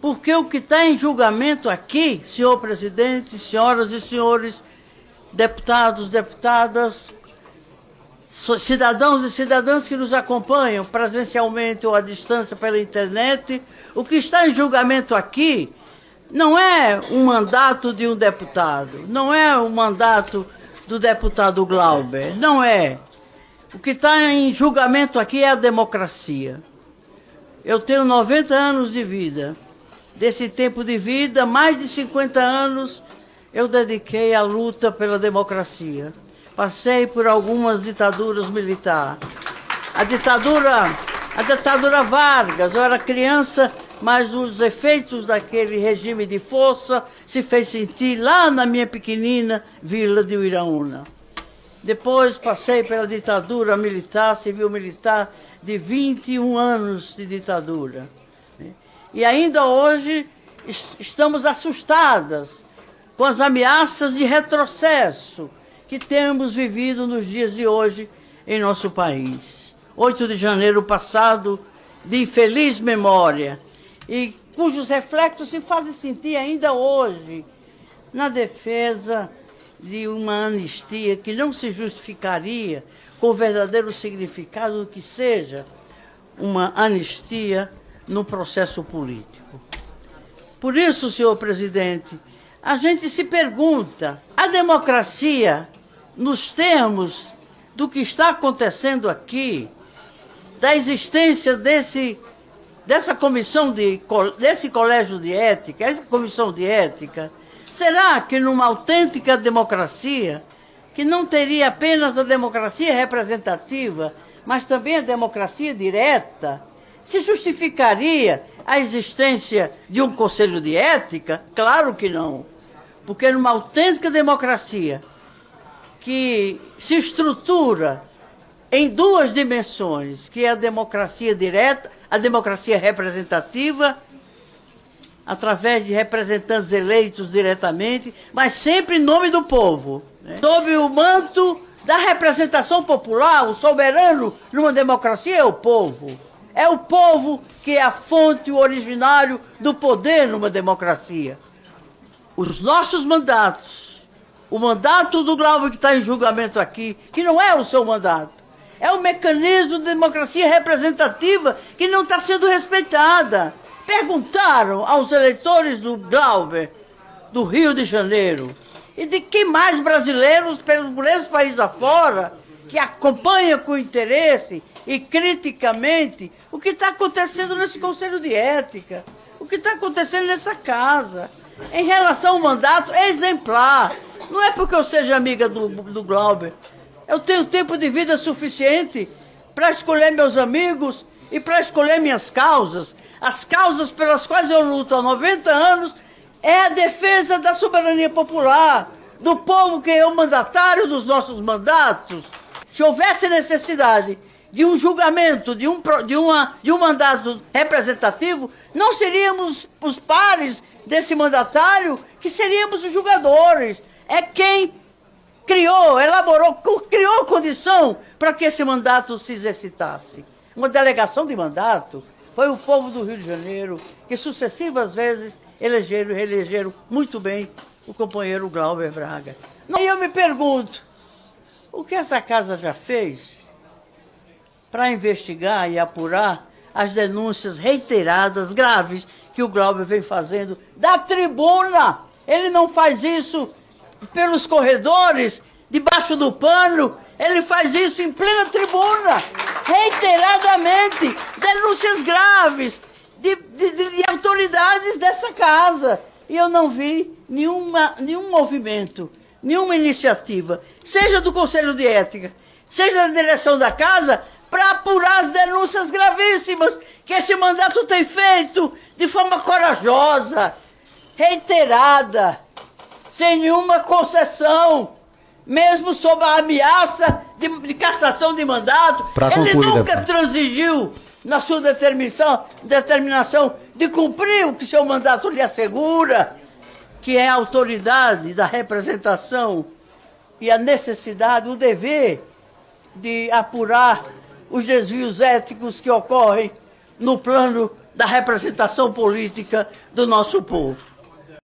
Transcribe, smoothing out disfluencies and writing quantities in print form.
Porque o que está em julgamento aqui, senhor presidente, senhoras e senhores deputados, deputadas, cidadãos e cidadãs que nos acompanham presencialmente ou à distância pela internet, o que está em julgamento aqui não é um mandato de um deputado, não é o mandato do deputado Glauber, não é. O que está em julgamento aqui é a democracia. Eu tenho 90 anos de vida. Desse tempo de vida, mais de 50 anos, eu dediquei à luta pela democracia. Passei por algumas ditaduras militares. A ditadura Vargas, eu era criança, mas os efeitos daquele regime de força se fez sentir lá na minha pequenina vila de Uiraúna. Depois passei pela ditadura militar, civil-militar, de 21 anos de ditadura. E ainda hoje estamos assustadas com as ameaças de retrocesso que temos vivido nos dias de hoje em nosso país. 8 de janeiro passado, de infeliz memória, e cujos reflexos se fazem sentir ainda hoje na defesa de uma anistia que não se justificaria com o verdadeiro significado do que seja uma anistia no processo político. Por isso, senhor presidente, a gente se pergunta, a democracia, nos termos do que está acontecendo aqui, da existência desse colégio de ética, essa comissão de ética, será que numa autêntica democracia, que não teria apenas a democracia representativa, mas também a democracia direta, se justificaria a existência de um conselho de ética? Claro que não. Porque numa autêntica democracia, que se estrutura em duas dimensões, que é a democracia direta, a democracia representativa, através de representantes eleitos diretamente, mas sempre em nome do povo, né? Sob o manto da representação popular, o soberano numa democracia é o povo. É o povo que é a fonte, o originário do poder numa democracia. Os nossos mandatos, o mandato do Glauber que está em julgamento aqui, que não é o seu mandato, é o mecanismo de democracia representativa que não está sendo respeitada. Perguntaram aos eleitores do Glauber, do Rio de Janeiro, e de que mais brasileiros por esse país afora, que acompanham com interesse e criticamente o que está acontecendo nesse Conselho de Ética, o que está acontecendo nessa casa. Em relação ao mandato, é exemplar. Não é porque eu seja amiga do Glauber. Eu tenho tempo de vida suficiente para escolher meus amigos e para escolher minhas causas. As causas pelas quais eu luto há 90 anos é a defesa da soberania popular, do povo que é o mandatário dos nossos mandatos. Se houvesse necessidade de um julgamento, de um mandato representativo, não seríamos os pares desse mandatário, que seríamos os julgadores. É quem criou, elaborou, criou condição para que esse mandato se exercitasse. Uma delegação de mandato foi o povo do Rio de Janeiro, que sucessivas vezes elegeram e reelegeram muito bem o companheiro Glauber Braga. E eu me pergunto, o que essa casa já fez para investigar e apurar as denúncias reiteradas, graves, que o Glauber vem fazendo da tribuna? Ele não faz isso pelos corredores, debaixo do pano, ele faz isso em plena tribuna, reiteradamente, denúncias graves de autoridades dessa casa. E eu não vi nenhum movimento, nenhuma iniciativa, seja do Conselho de Ética, seja da direção da casa, para apurar as denúncias gravíssimas que esse mandato tem feito de forma corajosa, reiterada, sem nenhuma concessão, mesmo sob a ameaça de cassação de mandato. Ele nunca transigiu na sua determinação de cumprir o que seu mandato lhe assegura, que é a autoridade da representação e a necessidade, o dever de apurar os desvios éticos que ocorrem no plano da representação política do nosso povo.